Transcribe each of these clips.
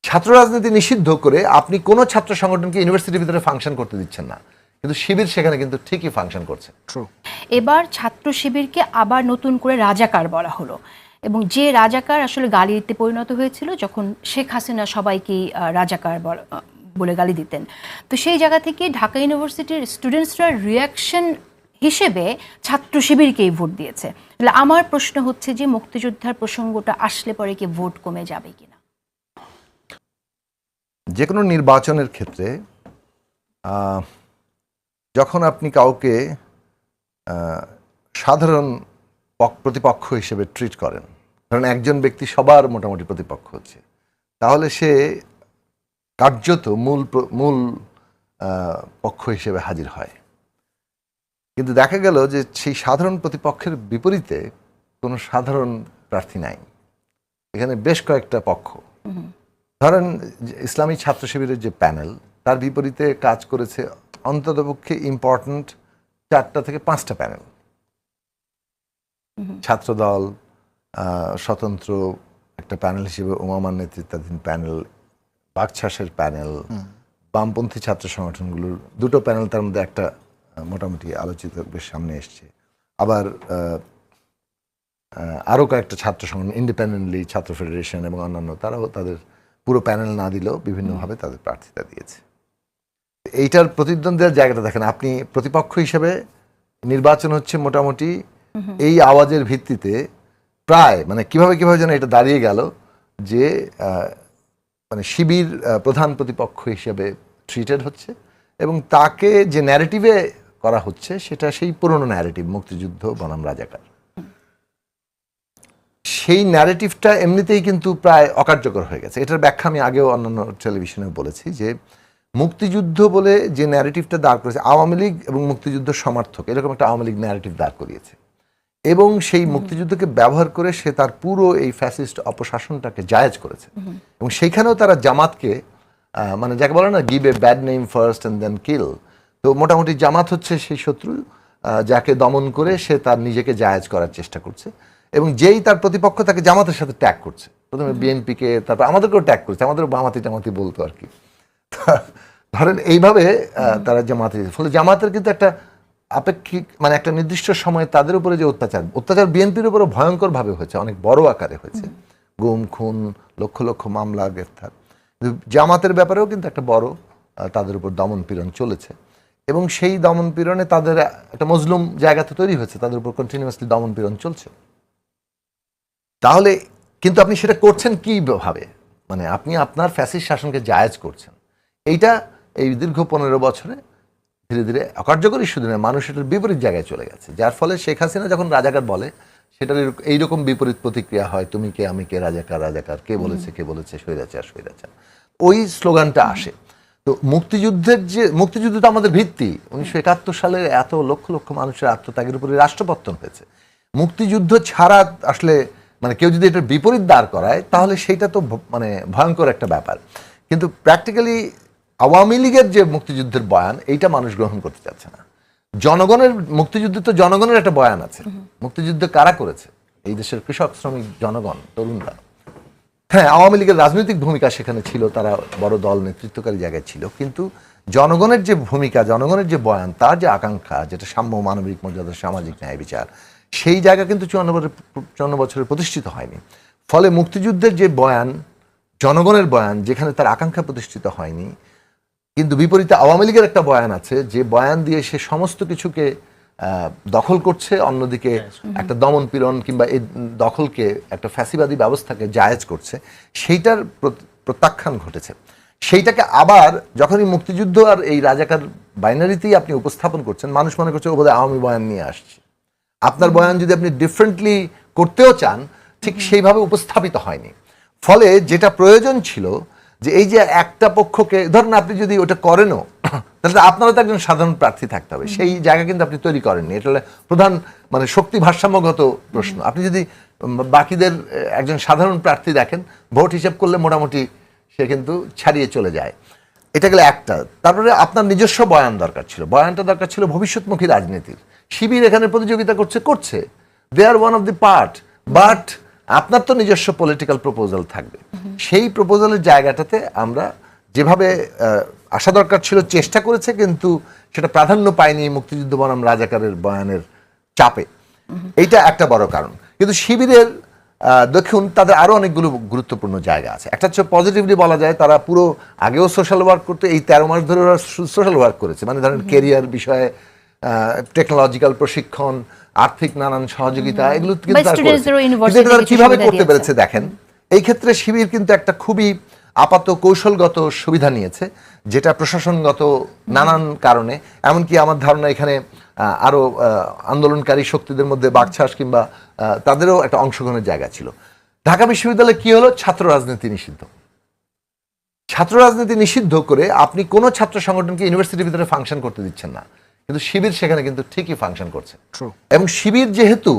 ছাত্র রাজনীতি নিষিদ্ধ করে আপনি কোনো ছাত্র সংগঠনকে ইউনিভার্সিটির ভিতরে ফাংশন করতে দিচ্ছেন না, কিন্তু শিবির সেখানে কিন্তু ঠিকই ফাংশন করছে। এবার ছাত্র শিবিরকে আবার নতুন করে রাজাকার বলা হলো, এবং যে রাজাকার আসলে গালিতে পরিণত হয়েছিল যখন শেখ হাসিনা সবাইকেই রাজাকার বলে গালি দিতেন। তো সেই জায়গা থেকে ঢাকা ইউনিভার্সিটির স্টুডেন্টসরা রিয়াকশন হিসেবে ছাত্র শিবিরকেই ভোট দিয়েছে। তাহলে আমার প্রশ্ন হচ্ছে যে মুক্তিযোদ্ধার প্রসঙ্গটা আসলে পরে কি ভোট কমে যাবে কিনা? যে কোনো নির্বাচনের ক্ষেত্রে যখন আপনি কাউকে সাধারণ প্রতিপক্ষ হিসেবে ট্রিট করেন, ধরেন একজন ব্যক্তি সবার মোটামুটি প্রতিপক্ষ হচ্ছে, তাহলে সে কার্যত মূল পক্ষ হিসেবে হাজির হয়। কিন্তু দেখা গেল যে সেই সাধারণ প্রতিপক্ষের বিপরীতে কোনো সাধারণ প্রার্থী নাই, এখানে বেশ কয়েকটা পক্ষ। ধরেন ইসলামী ছাত্র শিবিরের যে প্যানেল, তার বিপরীতে কাজ করেছে অন্ততপক্ষে ইম্পর্টেন্ট 4টা থেকে 5টা প্যানেল। ছাত্রদল, স্বতন্ত্র একটা প্যানেল হিসেবে উমামার নেতৃত্বাধীন প্যানেল, বাকছাসের প্যানেল, বামপন্থী ছাত্র সংগঠনগুলোর 2টো প্যানেল, তার মধ্যে একটা মোটামুটি আলোচিত বেশ সামনে এসছে। আবার আরও কয়েকটা ছাত্র সংগঠন, ইন্ডিপেন্ডেন্টলি ছাত্র ফেডারেশন এবং অন্যান্য, তারাও তাদের পুরো প্যানেল না দিলেও বিভিন্নভাবে তাদের প্রার্থিতা দিয়েছে। এইটার প্রতিদ্বন্দ্বের জায়গাটা দেখেন, আপনি প্রতিপক্ষ হিসেবে নির্বাচন হচ্ছে মোটামুটি এই আওয়াজের ভিত্তিতে প্রায়, মানে কিভাবে যেন এটা দাঁড়িয়ে গেল যে মানে শিবির প্রধান প্রতিপক্ষ হিসেবে ট্রিটেড হচ্ছে, এবং তাকে যে ন্যারেটিভে করা হচ্ছে সেটা সেই পুরনো ন্যারেটিভ, মুক্তিযুদ্ধ বনাম রাজাকার। সেই ন্যারেটিভটা এমনিতেই কিন্তু প্রায় অকার্যকর হয়ে গেছে। এটার ব্যাখ্যা আমি আগেও অন্যান্য টেলিভিশনে বলেছি যে মুক্তিযুদ্ধ বলে যে ন্যারেটিভটা দাঁড় করেছে, আওয়ামী লীগ এবং মুক্তিযুদ্ধ সমর্থক এরকম একটা আওয়ামী লীগ ন্যারেটিভ দাঁড় করিয়েছে, এবং সেই মুক্তিযুদ্ধকে ব্যবহার করে সে তার পুরো এই ফ্যাসিস্ট অপশাসনটাকে জায়েজ করেছে। এবং সেইখানেও তারা জামাতকে, মানে যাকে বলে না give a bad name first and then kill, তো মোটামুটি জামাত হচ্ছে সেই শত্রু যাকে দমন করে সে তার নিজেকে জায়েজ করার চেষ্টা করছে, এবং যেই তার প্রতিপক্ষ তাকে জামাতের সাথে ট্যাগ করছে, প্রথমে বিএনপিকে, তারপর আমাদেরকেও ট্যাগ করছে, আমাদের বামাতি বলতো আর কি। ধরেন এইভাবে তারা জামাতে, ফলে জামাতের কিন্তু একটা আপেক্ষিক, মানে একটা নির্দিষ্ট সময়ে তাদের উপরে যে অত্যাচার বিএনপির উপরে ভয়ঙ্করভাবে হয়েছে, অনেক বড় আকারে হয়েছে, গুম খুন, লক্ষ লক্ষ মামলা, গ্রেফতার। জামাতের ব্যাপারেও কিন্তু একটা বড় তাদের উপর দমন পীড়ন চলেছে, এবং সেই দমন পীড়নে তাদের একটা মজলুম জায়গা তো তৈরি হয়েছে, তাদের উপর কন্টিনিউয়াসলি দমন পীড়ন চলছে। তাহলে কিন্তু আপনি সেটা করছেন কিভাবে, মানে আপনি আপনার ফ্যাসিস্ট শাসনকে জায়েজ করছেন। এইটা এই দীর্ঘ 15 বছরে ধীরে ধীরে অকার্যকরী শুধু নয়, মানুষ এটার বিপরীত জায়গায় চলে গেছে, যার ফলে শেখ হাসিনা যখন রাজাকার বলে সেটার এইরকম বিপরীত প্রতিক্রিয়া হয়, তুমি কে আমি কে, রাজাকার, কে বলেছে স্বৈরাচার, ওই স্লোগানটা আসে। তো মুক্তিযুদ্ধ তো আমাদের ভিত্তি, 1971 সালে এত লক্ষ লক্ষ মানুষের আত্মত্যাগের উপরে রাষ্ট্রপতন হয়েছে। মুক্তিযুদ্ধ ছাড়া আসলে, মানে কেউ যদি এটার বিপরীত দাঁড় করায় তাহলে সেইটা তো মানে ভয়ঙ্কর একটা ব্যাপার। কিন্তু প্র্যাকটিক্যালি আওয়ামী লীগের যে মুক্তিযুদ্ধের বয়ান, এইটা মানুষ গ্রহণ করতে চাচ্ছে না। জনগণের মুক্তিযুদ্ধে তো জনগণের একটা বয়ান আছে। মুক্তিযুদ্ধ কারা করেছে? এই দেশের কৃষক, শ্রমিক, জনগণ, তরুণরা। হ্যাঁ, আওয়ামী লীগের রাজনৈতিক ভূমিকা সেখানে ছিল, তারা বড় দল, নেতৃত্বকারী জায়গায় ছিল, কিন্তু জনগণের যে ভূমিকা, জনগণের যে বয়ান, তার যে আকাঙ্ক্ষা, যেটা সাম্য, মানবিক মর্যাদা, সামাজিক ন্যায় বিচার, সেই জায়গা কিন্তু 54 বছরে প্রতিষ্ঠিত হয়নি। ফলে মুক্তিযুদ্ধের যে বয়ান, জনগণের বয়ান, যেখানে তার আকাঙ্ক্ষা প্রতিষ্ঠিত হয়নি, কিন্তু বিপরীতে আওয়ামী লীগের একটা বয়ান আছে, যে বয়ান দিয়ে সে সমস্ত কিছুকে দখল করছে, অন্যদিকে একটা দমন পীড়ন কিংবা এই দখলকে, একটা ফ্যাসিবাদী ব্যবস্থাকে জায়েজ করছে, সেইটার প্রত্যাখ্যান ঘটেছে। সেইটাকে আবার যখনই মুক্তিযুদ্ধ আর এই রাজাকার বাইনারিতেই আপনি উপস্থাপন করছেন, মানুষ মনে করছে ও বোধহয় আওয়ামী বয়ান নিয়ে আসছে। আপনার বয়ান যদি আপনি ডিফারেন্টলি করতেও চান, ঠিক সেইভাবে উপস্থাপিত হয়নি। ফলে যেটা প্রয়োজন ছিল যে এই যে একটা পক্ষকে, ধরুন আপনি যদি ওটা করেনও, তাহলে আপনারও তো একজন সাধারণ প্রার্থী থাকতে হবে, সেই জায়গা কিন্তু আপনি তৈরি করেননি। এটা হলো প্রধান, মানে শক্তি ভারসাম্যগত প্রশ্ন। আপনি যদি বাকিদের একজন সাধারণ প্রার্থী দেখেন, ভোট হিসাব করলে মোটামুটি সে কিন্তু ছাড়িয়ে চলে যায়। এটা গেলে একটা। তারপরে আপনার নিজস্ব বয়ান দরকার ছিল, বয়ানটা দরকার ছিল ভবিষ্যৎমুখী রাজনীতির। শিবির এখানে প্রতিযোগিতা করছে, they are one of the part, but আপনার তো নিজস্ব পলিটিক্যাল প্রপোজাল থাকবে, সেই প্রপোজালের জায়গাটাতে আমরা যেভাবে আসা দরকার ছিল চেষ্টা করেছে, কিন্তু সেটা প্রাধান্য পায়নি মুক্তিযুদ্ধ বনাম রাজাকারের বয়ানের চাপে। এইটা একটা বড় কারণ। কিন্তু শিবিরের দেখুন তাদের আরো অনেকগুলো গুরুত্বপূর্ণ জায়গা আছে। একটা হচ্ছে পজিটিভলি বলা যায় তারা পুরো আগেও সোশ্যাল ওয়ার্ক করতে, এই 13 মাস ধরে ওরা সোশ্যাল ওয়ার্ক করেছে, মানে ধরেন কেরিয়ার বিষয়ে টেকনোলজিক্যাল প্রশিক্ষণ, আর্থিক নানান সহযোগিতা, এগুলো কিন্তু তারা কিভাবে করতে পেরেছে দেখেন। এই ক্ষেত্রে শিবির কিন্তু একটা খুবই আপাত কৌশলগত সুবিধা নিয়েছে, যেটা প্রশাসনগত নানান কারণে, এমনকি আমার ধারণা এখানে আরো আন্দোলনকারী শক্তিদের মধ্যে বাকছাস কিংবা তাদেরও একটা অংশগ্রহণের জায়গা ছিল। ঢাকা বিশ্ববিদ্যালয়ে কি হলো, ছাত্র রাজনীতি নিষিদ্ধ। ছাত্র রাজনীতি নিষিদ্ধ করে আপনি কোনো ছাত্র সংগঠনকে ইউনিভার্সিটির ভিতরে ফাংশন করতে দিচ্ছেন না, কিন্তু শিবির সেখানে কিন্তু ঠিকই ফাংশন করছে। এবং শিবির যেহেতু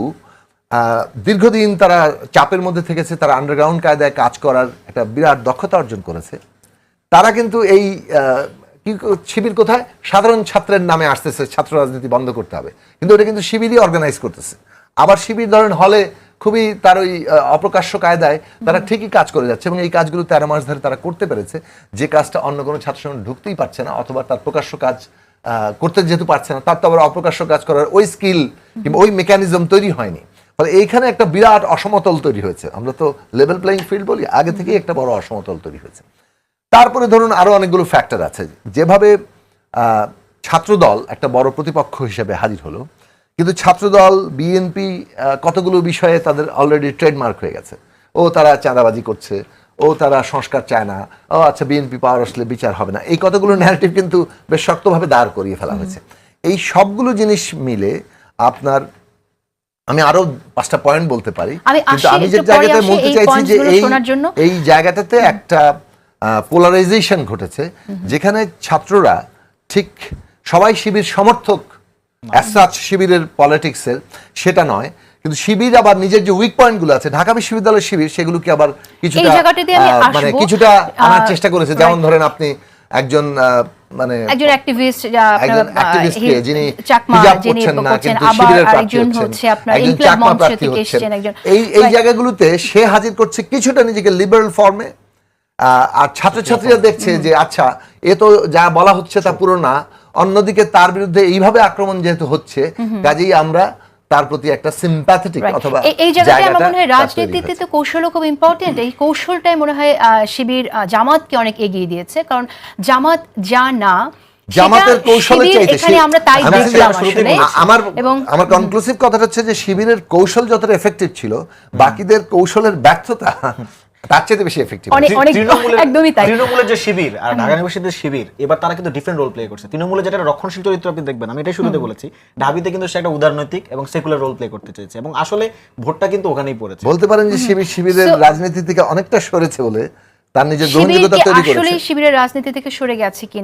দীর্ঘদিন তারা চাপের মধ্যে থেকেছে, তারা আন্ডারগ্রাউন্ড কায়দায় কাজ করার একটা বিরাট দক্ষতা অর্জন করেছে, তারা কিন্তু এই শিবির কোথায় সাধারণ ছাত্রের নামে আসতেছে, ছাত্র রাজনীতি বন্ধ করতে হবে, কিন্তু ওটা কিন্তু শিবিরই অর্গানাইজ করতেছে। আবার শিবির ধরেন হলে খুবই তার ওই অপ্রকাশ্য কায়দায় তারা ঠিকই কাজ করে যাচ্ছে, এবং এই কাজগুলো 13 মাস ধরে তারা করতে পেরেছে, যে কাজটা অন্য কোনো ছাত্র সংগঠন ঢুকতেই পারছে না, অথবা তার প্রকাশ্য কাজ করতে যেহেতু পারছে না, তার তো আবার অপ্রকাশ্য কাজ করার ওই স্কিল কিংবা ওই মেকানিজম তৈরি হয়নি। ফলে এইখানে একটা বিরাট অসমতল তৈরি হয়েছে। আমরা তো লেভেল প্লেইং ফিল্ড বলি, আগে থেকেই একটা বড় অসমতল তৈরি হয়েছে। তারপরে ধরুন আরো অনেকগুলো ফ্যাক্টর আছে, যেভাবে ছাত্রদল একটা বড় প্রতিপক্ষ হিসেবে হাজির হলো, কিন্তু ছাত্রদল বিএনপি কতগুলো বিষয়ে তাদের অলরেডি ট্রেডমার্ক হয়ে গেছে। ও তারা চাঁদাবাজি করছে, ও তারা সংস্কার চায় না, ও আচ্ছা বিএনপি পাওয়ার আসলে বিচার হবে না, এই কতগুলো ন্যারেটিভ কিন্তু বেশ শক্তভাবে দাঁড় করিয়ে ফেলা হয়েছে। এই সবগুলো জিনিস মিলে আপনার, আমি আরো 5টা পয়েন্ট বলতে পারি, কিন্তু আমি যে জায়গাটা বলতে চাইছি যে এই জায়গাটাতে একটা পোলারাইজেশন ঘটেছে, যেখানে ছাত্ররা ঠিক সবাই শিবির সমর্থক, শিবিরের পলিটিক্সের সেটা নয়, কিন্তু শিবির আবার নিজের যে উইক পয়েন্ট গুলো আছে, ঢাকা বিশ্ববিদ্যালয়ের শিবির সেগুলোকে আবার কিছুটা মানে কিছুটা আনার চেষ্টা করেছে। যেমন ধরেন আপনি একজন মানে একজন অ্যাক্টিভিস্ট যিনি হিজাব পরছেন না কিন্তু শিবিরের প্রার্থী হচ্ছেন, একজন চাকমা প্রার্থী হচ্ছেন, এই জায়গাগুলোতে সে হাজির করছে কিছুটা নিজেকে লিবারেল ফর্মে, আর ছাত্রছাত্রীরা দেখছে যে আচ্ছা এ তো যা বলা হচ্ছে তা পুরো না, অন্যদিকে তার বিরুদ্ধে এইভাবে আক্রমণ যেহেতু হচ্ছে, কাজেই আমরা তার প্রতি একটা সিম্প্যাথেটিক অথবা এই জায়গাটা আমার মনে হয় রাজনীতিতে তো কৌশলও খুব ইম্পর্টেন্ট। এই কৌশলটাই মনে হয় শিবির জামাতকে অনেক এগিয়ে দিয়েছে, কারণ জামাত যা না জামাতের কৌশলের চাইতে এখানে আমরা তাই দেখলাম আসলে। আমার কনক্লুসিভ কথাটা হচ্ছে যে শিবিরের কৌশল যতটা এফেক্টিভ ছিল, বাকিদের কৌশলের ব্যর্থতা তার চেয়ে বেশি এফেক্টিভ। তৃণমূলের যে শিবির আর ঢাকা ইউনিভার্সিটির শিবির, এবার তারা কিন্তু ডিফারেন্ট রোল প্লে করছে। তৃণমূলের যেটা রক্ষণশীল চরিত্র আপনি দেখবেন, আমি এটাই শুরুতে বলেছি, ঢাবিতে কিন্তু সে একটা উদারনৈতিক এবং সেকুলার রোল প্লে করতে চেয়েছে, এবং আসলে ভোটটা কিন্তু ওখানেই পড়েছে। বলতে পারেন যে শিবিরের রাজনীতি থেকে অনেকটা সরেছে বলে তার নিজের গ্রহণযোগ্যতা তৈরি করেছে। আসলে শিবিরের রাজনীতি থেকে সরে গেছে কিনা